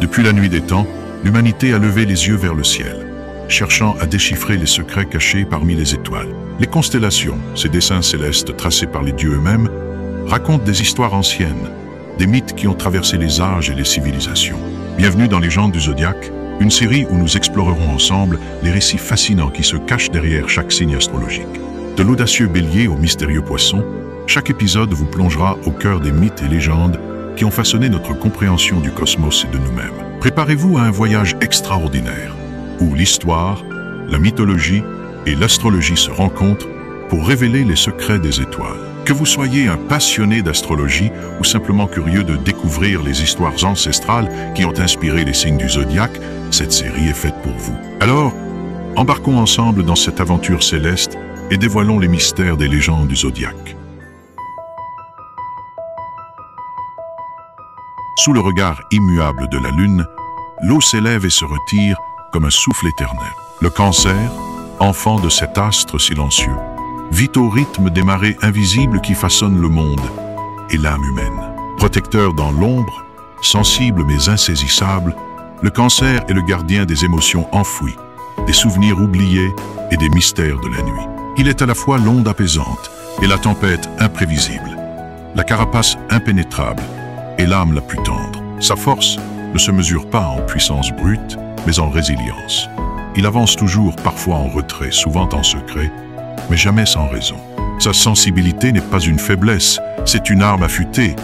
Depuis la nuit des temps, l'humanité a levé les yeux vers le ciel, cherchant à déchiffrer les secrets cachés parmi les étoiles. Les constellations, ces dessins célestes tracés par les dieux eux-mêmes, racontent des histoires anciennes, des mythes qui ont traversé les âges et les civilisations. Bienvenue dans Légendes du Zodiaque, une série où nous explorerons ensemble les récits fascinants qui se cachent derrière chaque signe astrologique. De l'audacieux Bélier au mystérieux Poisson, chaque épisode vous plongera au cœur des mythes et légendes qui ont façonné notre compréhension du cosmos et de nous-mêmes. Préparez-vous à un voyage extraordinaire, où l'histoire, la mythologie et l'astrologie se rencontrent pour révéler les secrets des étoiles. Que vous soyez un passionné d'astrologie ou simplement curieux de découvrir les histoires ancestrales qui ont inspiré les signes du zodiaque, cette série est faite pour vous. Alors, embarquons ensemble dans cette aventure céleste et dévoilons les mystères des légendes du zodiaque. Sous le regard immuable de la Lune, l'eau s'élève et se retire comme un souffle éternel. Le Cancer, enfant de cet astre silencieux, vit au rythme des marées invisibles qui façonnent le monde et l'âme humaine. Protecteur dans l'ombre, sensible mais insaisissable, le Cancer est le gardien des émotions enfouies, des souvenirs oubliés et des mystères de la nuit. Il est à la fois l'onde apaisante et la tempête imprévisible, la carapace impénétrable et l'âme la plus tendre. Sa force ne se mesure pas en puissance brute, mais en résilience. Il avance toujours, parfois en retrait, souvent en secret, mais jamais sans raison. Sa sensibilité n'est pas une faiblesse, c'est une arme affûtée,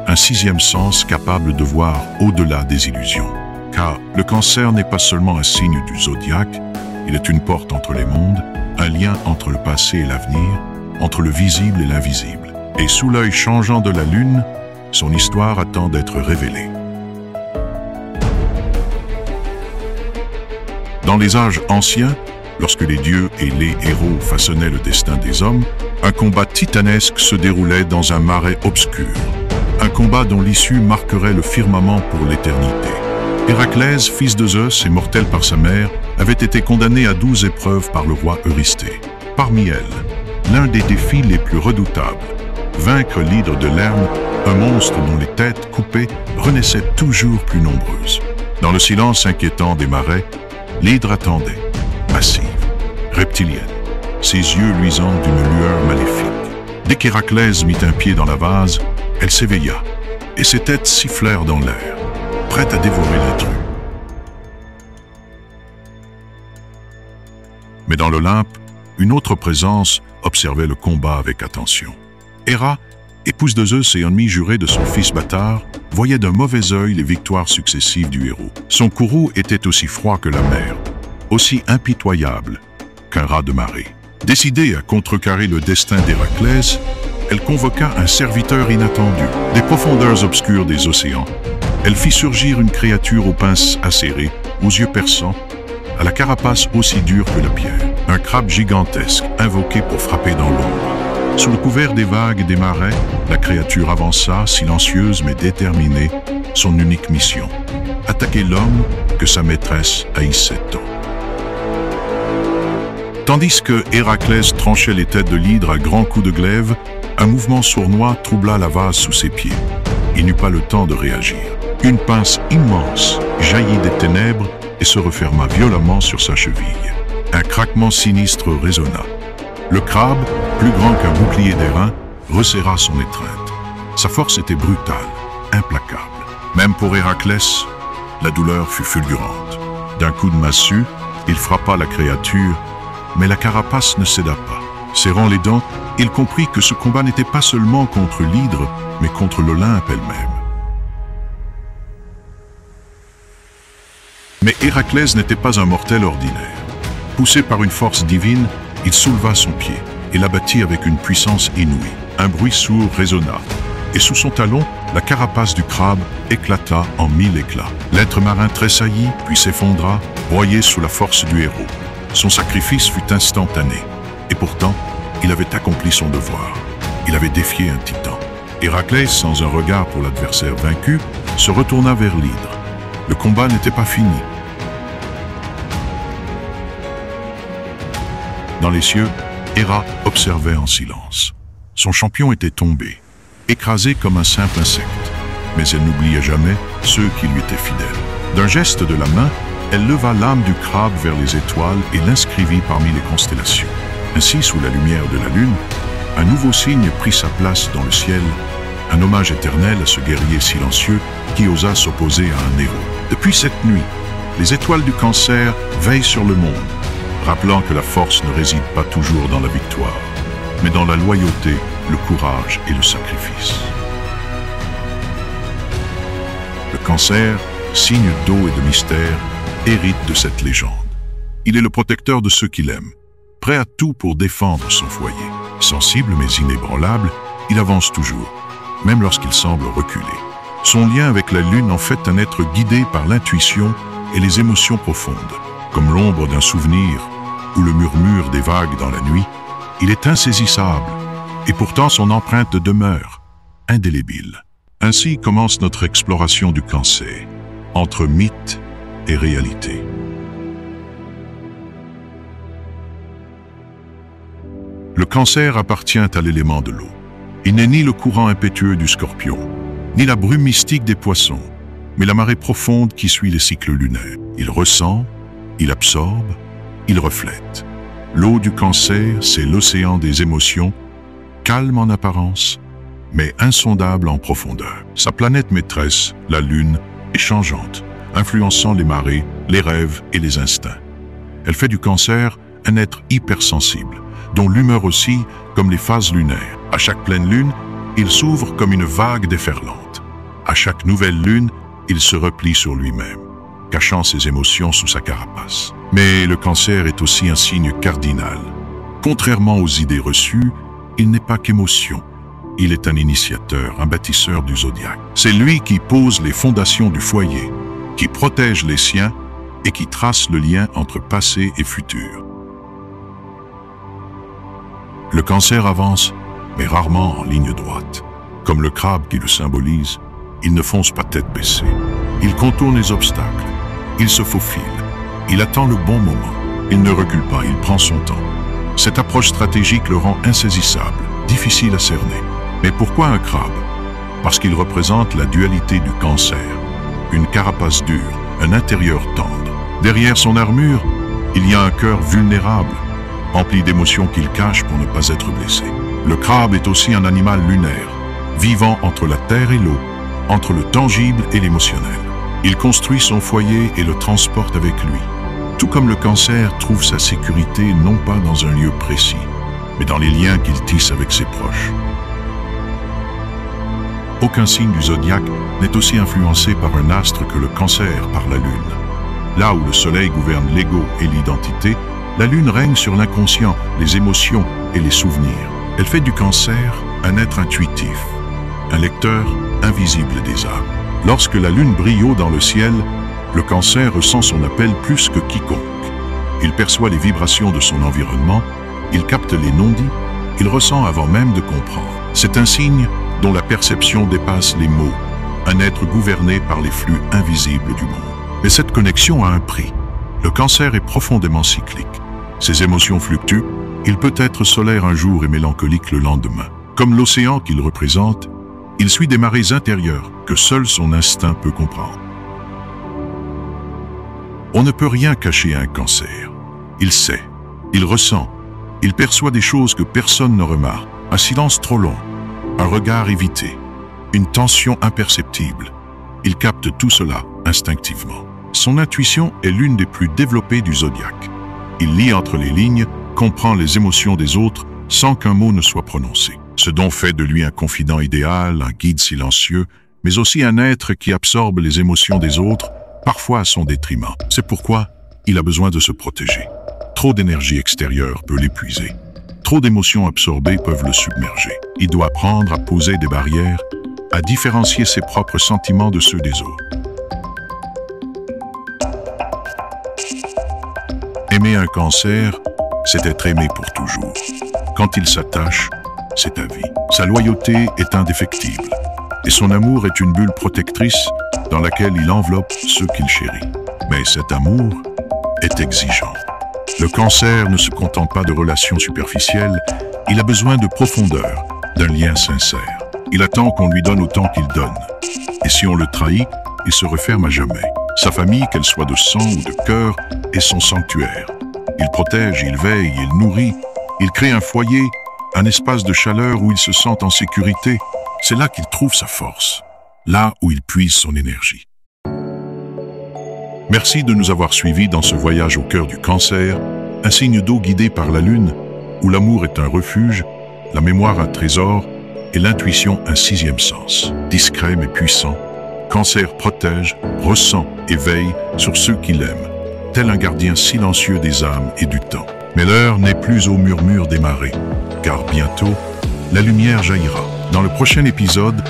un sixième sens capable de voir au-delà des illusions. Car le Cancer n'est pas seulement un signe du zodiaque, il est une porte entre les mondes, un lien entre le passé et l'avenir, entre le visible et l'invisible. Et sous l'œil changeant de la Lune, son histoire attend d'être révélée. Dans les âges anciens, lorsque les dieux et les héros façonnaient le destin des hommes, un combat titanesque se déroulait dans un marais obscur. Un combat dont l'issue marquerait le firmament pour l'éternité. Héraclès, fils de Zeus et mortel par sa mère, avait été condamné à 12 épreuves par le roi Eurysthée. Parmi elles, l'un des défis les plus redoutables, vaincre l'hydre de Lerne, un monstre dont les têtes coupées renaissaient toujours plus nombreuses. Dans le silence inquiétant des marais, l'hydre attendait, massive, reptilienne, ses yeux luisants d'une lueur maléfique. Dès qu'Héraclès mit un pied dans la vase, elle s'éveilla, et ses têtes sifflèrent dans l'air, prêtes à dévorer l'intrus. Mais dans l'Olympe, une autre présence observait le combat avec attention. Héra, épouse de Zeus et ennemie jurée de son fils bâtard, voyait d'un mauvais œil les victoires successives du héros. Son courroux était aussi froid que la mer, aussi impitoyable qu'un raz de marée. Décidée à contrecarrer le destin d'Héraclès, elle convoqua un serviteur inattendu. Des profondeurs obscures des océans, elle fit surgir une créature aux pinces acérées, aux yeux perçants, à la carapace aussi dure que la pierre. Un crabe gigantesque, invoqué pour frapper dans l'ombre. Sous le couvert des vagues et des marais, la créature avança, silencieuse mais déterminée, son unique mission, attaquer l'homme que sa maîtresse haïssait tant. Tandis que Héraclès tranchait les têtes de l'hydre à grands coups de glaive, un mouvement sournois troubla la vase sous ses pieds. Il n'eut pas le temps de réagir. Une pince immense jaillit des ténèbres et se referma violemment sur sa cheville. Un craquement sinistre résonna. Le crabe, plus grand qu'un bouclier d'airain, resserra son étreinte. Sa force était brutale, implacable. Même pour Héraclès, la douleur fut fulgurante. D'un coup de massue, il frappa la créature, mais la carapace ne céda pas. Serrant les dents, il comprit que ce combat n'était pas seulement contre l'hydre, mais contre l'Olympe elle-même. Mais Héraclès n'était pas un mortel ordinaire. Poussé par une force divine, il souleva son pied et l'abattit avec une puissance inouïe. Un bruit sourd résonna, et sous son talon, la carapace du crabe éclata en 1000 éclats. L'être marin tressaillit, puis s'effondra, broyé sous la force du héros. Son sacrifice fut instantané, et pourtant, il avait accompli son devoir. Il avait défié un titan. Héraclès, sans un regard pour l'adversaire vaincu, se retourna vers l'hydre. Le combat n'était pas fini. Dans les cieux, Héra observait en silence. Son champion était tombé, écrasé comme un simple insecte, mais elle n'oubliait jamais ceux qui lui étaient fidèles. D'un geste de la main, elle leva l'âme du crabe vers les étoiles et l'inscrivit parmi les constellations. Ainsi, sous la lumière de la lune, un nouveau signe prit sa place dans le ciel, un hommage éternel à ce guerrier silencieux qui osa s'opposer à un héros. Depuis cette nuit, les étoiles du Cancer veillent sur le monde, rappelant que la force ne réside pas toujours dans la victoire, mais dans la loyauté, le courage et le sacrifice. Le Cancer, signe d'eau et de mystère, hérite de cette légende. Il est le protecteur de ceux qu'il aime, prêt à tout pour défendre son foyer. Sensible mais inébranlable, il avance toujours, même lorsqu'il semble reculer. Son lien avec la Lune en fait un être guidé par l'intuition et les émotions profondes. Comme l'ombre d'un souvenir ou le murmure des vagues dans la nuit, il est insaisissable, et pourtant son empreinte demeure indélébile. Ainsi commence notre exploration du Cancer, entre mythe et réalité. Le Cancer appartient à l'élément de l'eau. Il n'est ni le courant impétueux du Scorpion, ni la brume mystique des Poissons, mais la marée profonde qui suit les cycles lunaires. Il ressent, il absorbe, il reflète. L'eau du Cancer, c'est l'océan des émotions, calme en apparence, mais insondable en profondeur. Sa planète maîtresse, la Lune, est changeante, influençant les marées, les rêves et les instincts. Elle fait du Cancer un être hypersensible, dont l'humeur aussi comme les phases lunaires. À chaque pleine lune, il s'ouvre comme une vague déferlante. À chaque nouvelle lune, il se replie sur lui-même, cachant ses émotions sous sa carapace. Mais le Cancer est aussi un signe cardinal. Contrairement aux idées reçues, il n'est pas qu'émotion. Il est un initiateur, un bâtisseur du zodiaque. C'est lui qui pose les fondations du foyer, qui protège les siens et qui trace le lien entre passé et futur. Le Cancer avance, mais rarement en ligne droite. Comme le crabe qui le symbolise, il ne fonce pas tête baissée. Il contourne les obstacles, il se faufile, il attend le bon moment. Il ne recule pas, il prend son temps. Cette approche stratégique le rend insaisissable, difficile à cerner. Mais pourquoi un crabe? Parce qu'il représente la dualité du Cancer. Une carapace dure, un intérieur tendre. Derrière son armure, il y a un cœur vulnérable, rempli d'émotions qu'il cache pour ne pas être blessé. Le crabe est aussi un animal lunaire, vivant entre la terre et l'eau, entre le tangible et l'émotionnel. Il construit son foyer et le transporte avec lui. Tout comme le Cancer trouve sa sécurité non pas dans un lieu précis, mais dans les liens qu'il tisse avec ses proches. Aucun signe du zodiaque n'est aussi influencé par un astre que le Cancer par la Lune. Là où le Soleil gouverne l'ego et l'identité, la Lune règne sur l'inconscient, les émotions et les souvenirs. Elle fait du Cancer un être intuitif, un lecteur invisible des âmes. Lorsque la Lune brille haut dans le ciel, le Cancer ressent son appel plus que quiconque. Il perçoit les vibrations de son environnement, il capte les non-dits, il ressent avant même de comprendre. C'est un signe dont la perception dépasse les mots, un être gouverné par les flux invisibles du monde. Mais cette connexion a un prix. Le Cancer est profondément cyclique. Ses émotions fluctuent, il peut être solaire un jour et mélancolique le lendemain. Comme l'océan qu'il représente, il suit des marées intérieures que seul son instinct peut comprendre. On ne peut rien cacher à un Cancer. Il sait, il ressent, il perçoit des choses que personne ne remarque. Un silence trop long, un regard évité, une tension imperceptible. Il capte tout cela instinctivement. Son intuition est l'une des plus développées du zodiaque. Il lit entre les lignes, comprend les émotions des autres sans qu'un mot ne soit prononcé. Ce don fait de lui un confident idéal, un guide silencieux, mais aussi un être qui absorbe les émotions des autres, parfois à son détriment. C'est pourquoi il a besoin de se protéger. Trop d'énergie extérieure peut l'épuiser. Trop d'émotions absorbées peuvent le submerger. Il doit apprendre à poser des barrières, à différencier ses propres sentiments de ceux des autres. Aimer un Cancer, c'est être aimé pour toujours. Quand il s'attache, c'est à vie. Sa loyauté est indéfectible, et son amour est une bulle protectrice dans laquelle il enveloppe ceux qu'il chérit. Mais cet amour est exigeant. Le Cancer ne se contente pas de relations superficielles, il a besoin de profondeur, d'un lien sincère. Il attend qu'on lui donne autant qu'il donne. Et si on le trahit, il se referme à jamais. Sa famille, qu'elle soit de sang ou de cœur, est son sanctuaire. Il protège, il veille, il nourrit, il crée un foyer, un espace de chaleur où il se sent en sécurité. C'est là qu'il trouve sa force, là où il puise son énergie. Merci de nous avoir suivis dans ce voyage au cœur du Cancer, un signe d'eau guidé par la lune, où l'amour est un refuge, la mémoire un trésor et l'intuition un sixième sens. Discret mais puissant, Cancer protège, ressent et veille sur ceux qu'il aime, tel un gardien silencieux des âmes et du temps. Mais l'heure n'est plus au murmure des marées, car bientôt, la lumière jaillira. Dans le prochain épisode,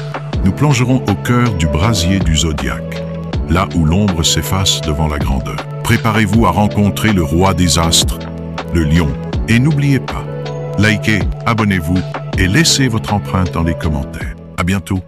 nous plongerons au cœur du brasier du zodiaque, là où l'ombre s'efface devant la grandeur. Préparez-vous à rencontrer le roi des astres, le lion. Et n'oubliez pas, likez, abonnez-vous et laissez votre empreinte dans les commentaires. À bientôt.